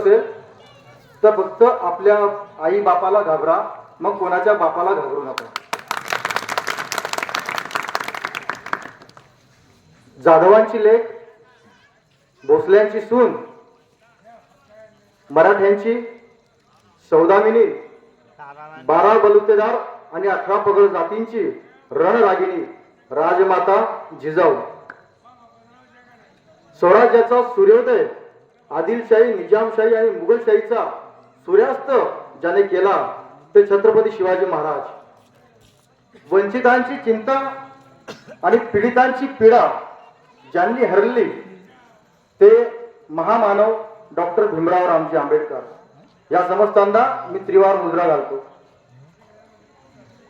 असेल तर फक्त आपल्या आई बापाला घाबरा, मग कोणाच्या बापाला घाबरू नका. जाधवांची लेक, भोसल्यांची सून, मराठ्यांची सौदामिनी, 12 बलुतेदार आणि 18 पगड जातींची रणरागिणी राजमाता जिजाऊ. स्वराज्याचा सूर्योदय, आदिलशाही, निजामशाही आणि मुघलशाहीचा सूर्यास्त ज्याने केला ते छत्रपती शिवाजी महाराज. वंचितांची चिंता आणि पीडितांची पीडा ज्यांनी हरली ते महामानव डॉक्टर भीमराव रामजी आंबेडकर. या समस्तांना मी त्रिवार मुद्रा घालतो.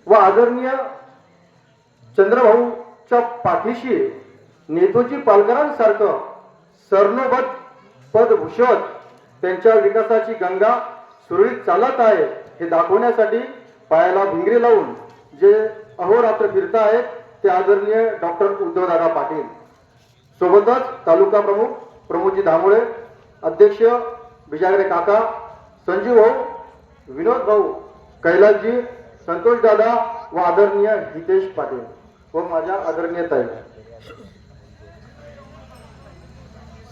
व आदरणीय चंद्रभाऊच्या पाठीशी नेतोजी पालकरांसारखं सरनोबत पद भूषवत त्यांच्या विकासाची गंगा सुरळीत चालत आहे हे दाखवण्यासाठी पायाला भिंगरी लावून जे अहोरात्र फिरत आहेत ते आदरणीय डॉक्टर उद्धवदादा पाटील. सोबतच तालुका प्रमुख प्रमोदजी धामोळे, अध्यक्ष बिजागरे काका, संजीव भाऊ, विनोद भाऊ, कैलासजी, संतोष दादा व आदरणीय हितेश पाटील व माझ्या आदरणीय ताई.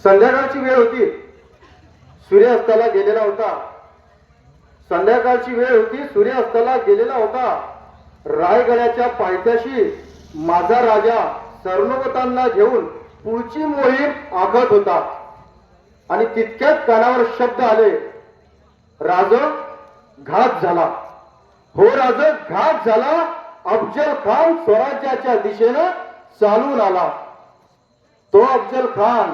संध्याकाळची वेळ होती, सूर्यास्ताला गेलेला होता. संध्याकाळची वेळ होती, सूर्यास्ताला गेलेला होता. रायगडाच्या पायथ्याशी माझा राजा सरनोबतांना घेऊन पुढची मोहीम आखत होता आणि तितक्यात कानावर शब्द आले, राज घात झाला. हो राज घात झाला. अफजल खान स्वराज्याच्या दिशेनं चालून आला. तो अफजल खान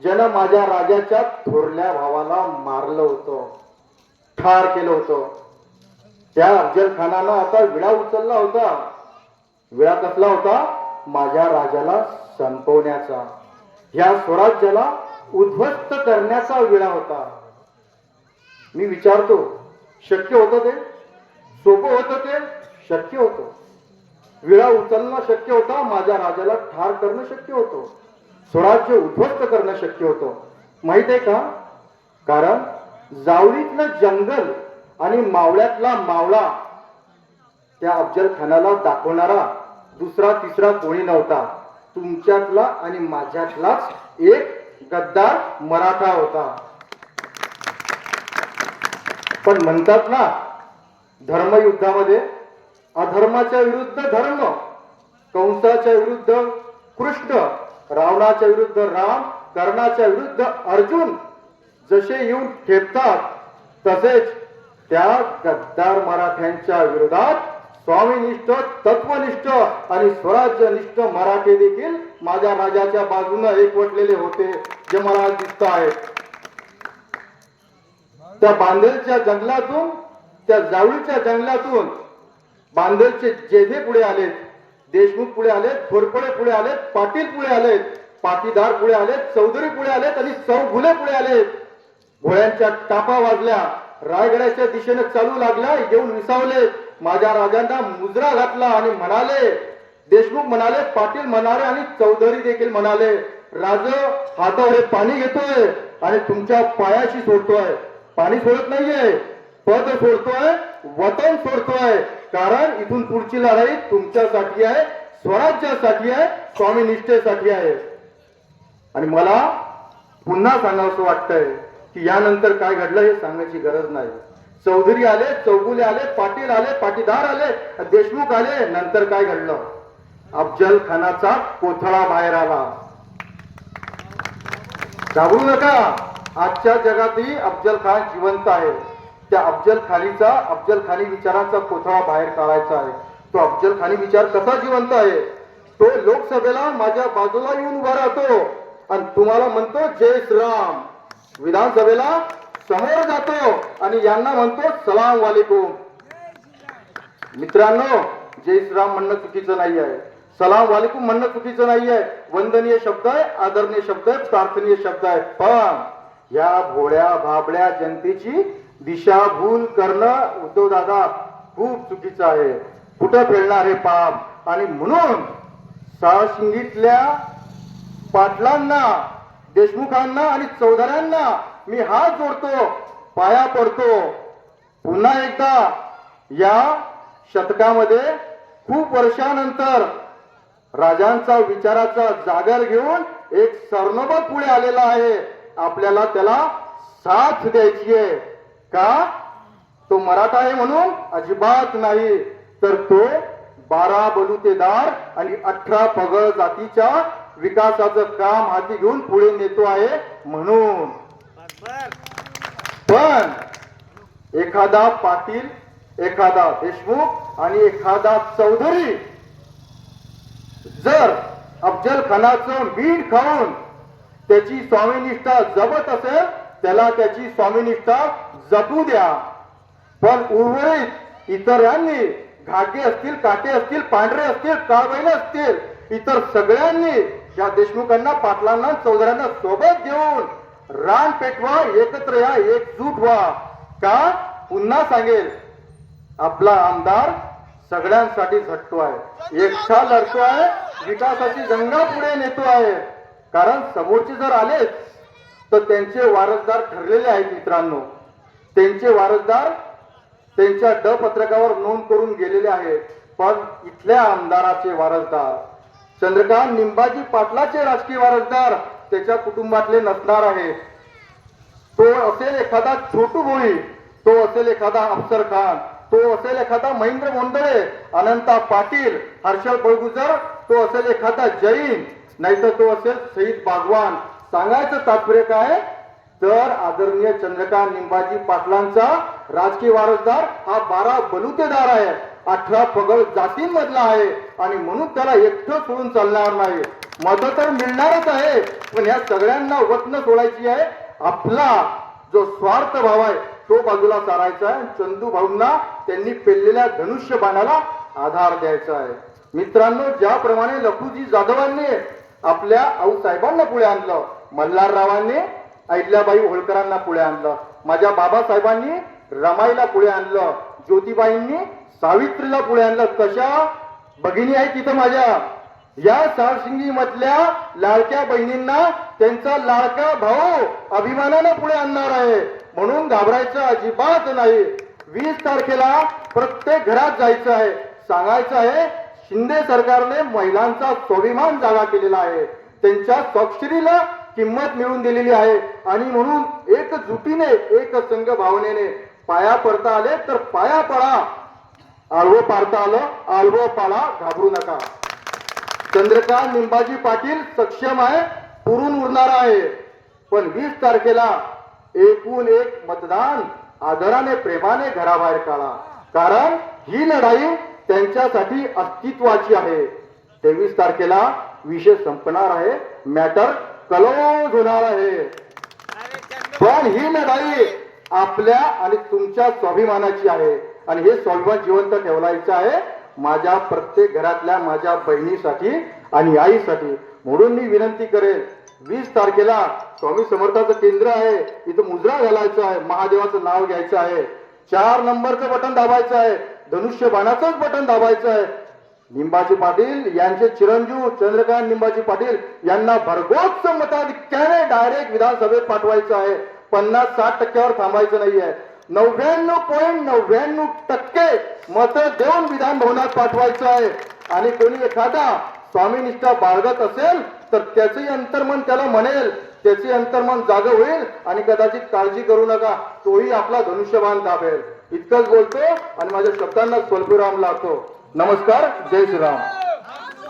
ज्यानं माझ्या राजाच्या थोरल्या भावाला मारलं होतं, ठार केलं होतं. त्या अफजल खानानं आता विडा उचलला होता. विडा कसला होता? माझ्या राजाला संपवण्याचा, ह्या स्वराज्याला उद्ध्वस्त करण्याचा विडा होता. मी विचारतो, शक्य होतं ते? सोपं होतं ते? शक्य होतं. विडा उचलणं शक्य होता, माझ्या राजाला ठार करणं शक्य होतं, स्वराज्य उद्ध्वस्त करणं शक्य होतं. माहित आहे का? कारण जावळीतलं जंगल आणि मावळ्यातला मावळा त्या अफजल खानाला दाखवणारा दुसरा तिसरा कोणी नव्हता. तुमच्यातला आणि माझ्यातलाच एक गद्दार मराठा होता. पण म्हणतात ना, धर्मयुद्धामध्ये अधर्माच्या विरुद्ध धर्म, कंसाच्या विरुद्ध कृष्ण, रावणाच्या विरुद्ध राम, कर्णाच्या विरुद्ध अर्जुन जसे येऊन ठेपतात तसेच त्या गद्दार मराठ्यांच्या विरोधात स्वामीनिष्ठ, तत्वनिष्ठ आणि स्वराज्यनिष्ठ मराठे देखील माझ्या राजाच्या बाजूने एकवटलेले होते, जे मला दिसत आहेत. त्या बांदेलच्या जंगलातून, त्या जावळीच्या जंगलातून बांदेलचे जेधे पुढे आलेत, देशमुख पुढे आलेत, घोरपडे पुढे आलेत, पाटील पुढे आलेत, पाटीदार पुढे आलेत, चौधरी पुढे आलेत आणि चौगुले पुढे आलेत. घोड्यांच्या टापा वाजल्या, रायगडाच्या दिशेने चालू लागला, येऊन विसावले. माझ्या राजांना मुजरा घातला आणि म्हणाले, देशमुख म्हणाले, पाटील म्हणाले आणि चौधरी देखील म्हणाले, राज हातावर हे पाणी घेतोय आणि तुमच्या पायाशी सोडतोय. पाणी सोडत नाहीये, पद सोडतोय, वतन सोडतोय. कारण इथून पुढची लढाई तुमच्यासाठी आहे, स्वराज्यासाठी आहे, स्वामीनिष्ठेसाठी आहे. आणि मला पुन्हा सांगावंसं वाटतंय की यानंतर काय घडलं हे सांगण्याची गरज नाही. चौधरी आले, चौगुले आले, पाटील आले, पाटीदार आले, देशमुख आले. नंतर काय घडलं? अफजल खानाचा कोथळा बाहेर आला. घाबरू नका, आजच्या जगातही अफजल खान जिवंत आहे. त्या अफजल खानी विचारांचा कोथळा बाहेर काढायचा आहे. तो अफजल खानी विचार कसा जिवंत आहे? तो लोकसभेला माझ्या बाजूला येऊन उभा राहतो आणि तुम्हाला म्हणतो जय श्रीराम. विधानसभेला समोर जातो आणि यांना म्हणतो सलाम वालेकुम. मित्रांनो, जय श्रीराम म्हणणं चुकीचं नाही आहे, सलाम वालेकुम म्हणणं चुकीचं नाही आहे. वंदनीय शब्द आहे, आदरणीय शब्द आहे, प्रार्थनीय शब्द आहे. पण या भोळ्या भाबड्या जनतेची दिशाभूल करणं उद्धवदादा खूप चुकीचं आहे. कुठं फेडणार हे पाप? आणि म्हणून साशिंगीतल्या पाटलांना, देशमुखांना आणि चौधऱ्यांना मी हात जोडतो, पाया पडतो. पुन्हा एकदा या शतकामध्ये खूप वर्षानंतर राजांचा विचाराचा जागर घेऊन एक सरनोबत पुढे आलेला आहे. आपल्याला त्याला साथ द्यायची आहे. का? तो मराठा आहे म्हणून अजिबात नाही, तर तो 12 बलुतेदार आणि 18 पगड जातीच्या विकासाचं काम हाती घेऊन पुढे नेतो आहे म्हणून. पण एखादा पाटील, एखादा देशमुख आणि एखादा चौधरी जर अफजल खानाचं मीठ खाऊन त्याची स्वामीनिष्ठा जपत असेल, त्याला त्याची स्वामीनिष्ठा जपू द्या. पण उर्वरित इतरांनी, घाटे असतील, काटे असतील, पांढरे असतील, काळबैले असतील, इतर सगळ्यांनी या देशमुखांना, पाटलांना, चौधऱ्यांना सोबत घेऊन रान पेटवा, एकत्र या, एकजूट व्हा. का? पुन्हा सांगेल, आपला आमदार सगळ्यांसाठी झटतो आहे, एकटा लढतो आहे, विकासाची गंगा पुढे नेतो आहे. कारण समोरचे जर आलेच तर त्यांचे वारसदार ठरलेले आहेत मित्रांनो. त्यांचे वारसदार त्यांच्या ड पत्रकावर नोंद करून गेलेले आहेत. पण इथल्या आमदाराचे वारसदार, चंद्रकांत निंबाजी पाटलाचे राजकीय वारसदार त्याच्या कुटुंबातले नसणार आहेत. तो असेल एखादा छोटू भोई, तो असेल एखादा अफसर खान, तो असेल एखादा महेंद्र मोंदळे, अनंता पाटील, हर्षल बळगुजर, तो असेल एखादा जैन, नाहीतर तो असेल शहीद बागवान. सांगायचं तात्पर्य काय? तर आदरणीय चंद्रकांत निंबाजी पाटलांचा राजकीय वारसदार हा 12 बलुतेदार आहे, 18 पगड जातींमधला आहे आणि म्हणून त्याला एकटं सोडून चालणार नाही. मत तर मिळणारच आहे, पण या सगळ्यांना वतन सोडायची आहे. आपला जो स्वार्थ भाव आहे तो बाजूला सारायचा आहे. चंदू भाऊंना त्यांनी पेललेल्या धनुष्य बाणाला आधार द्यायचा आहे. मित्रांनो, ज्याप्रमाणे लखुजी जाधवांनी आपल्या आऊसाहेबांना पुढे आणलं, मल्हाररावांनी अहिल्याबाई होळकरांना पुढे आणलं, माझ्या बाबासाहेबांनी रमाईला पुढे आणलं, ज्योतिबाईंनी सावित्रीला पुढे आणलं. कशा भगिनी आहेत तिथं माझ्या? या सारसिंगी मधल्या लाडक्या बहिणींना त्यांचा लाडका भाऊ अभिमानाने पुढे आणणार आहे. म्हणून घाबरायचं अजिबात नाही. 20 तारखेला प्रत्येक घरात जायचं आहे, सांगायचं आहे, शिंदे सरकारने महिलांचा स्वाभिमान जागा केलेला आहे, त्यांच्या स्वाक्षरीला किंमत मिळवून दिलेली आहे. आणि म्हणून एकजुटीने, एक संघ भावनेने पाया पडता आले तर पाया पडा, आळवं पाडता आलं आळवं पाडा, घाबरू नका. चंद्रकांत निंबाजी पाटील सक्षम आहे, पुरून उरणार आहे. पण 20 तारखेला एकूण एक मतदान आदराने, प्रेमाने घराबाहेर काढा. कारण ही लढाई त्यांच्यासाठी अस्तित्वाची आहे. 23 तारखेला विषय संपणार आहे, मॅटर क्लोज होणार आहे. पण ही लढाई आपल्या आणि तुमच्या स्वाभिमानाची आहे आणि हे स्वाभिमान जिवंत ठेवायचं आहे माझ्या प्रत्येक घरातल्या माझ्या बहिणीसाठी आणि आईसाठी. म्हणून मी विनंती करेन, 20 तारखेला स्वामी समर्थाचं केंद्र आहे, इथं मुजरा घालायचं आहे, महादेवाचं नाव घ्यायचं आहे, 4 नंबरचं बटन दाबायचं आहे, धनुष्य बाणाचंच बटन दाबायचं आहे. निंबाजी पाटील यांचे चिरंजीव चंद्रकांत निंबाजी पाटील यांना भरघोस मताधिक्याने डायरेक्ट विधानसभेत पाठवायचं आहे. 50-60% थांबायचं नाहीये. 99.99% मत देऊन विधान भवनात पाठवायचं आहे. आणि कोणी एखादा स्वामीनिष्ठा बाळगत असेल तर त्याचे अंतर्मन त्याला म्हणेल, त्याचे अंतर्मन जाग होईल आणि कदाचित काळजी करू नका, तोही आपला धनुष्यबाण दाबेल. इतकंच बोलतो आणि माझ्या शब्दांना स्वल्पविराम लावतो. नमस्कार, जय श्रीराम.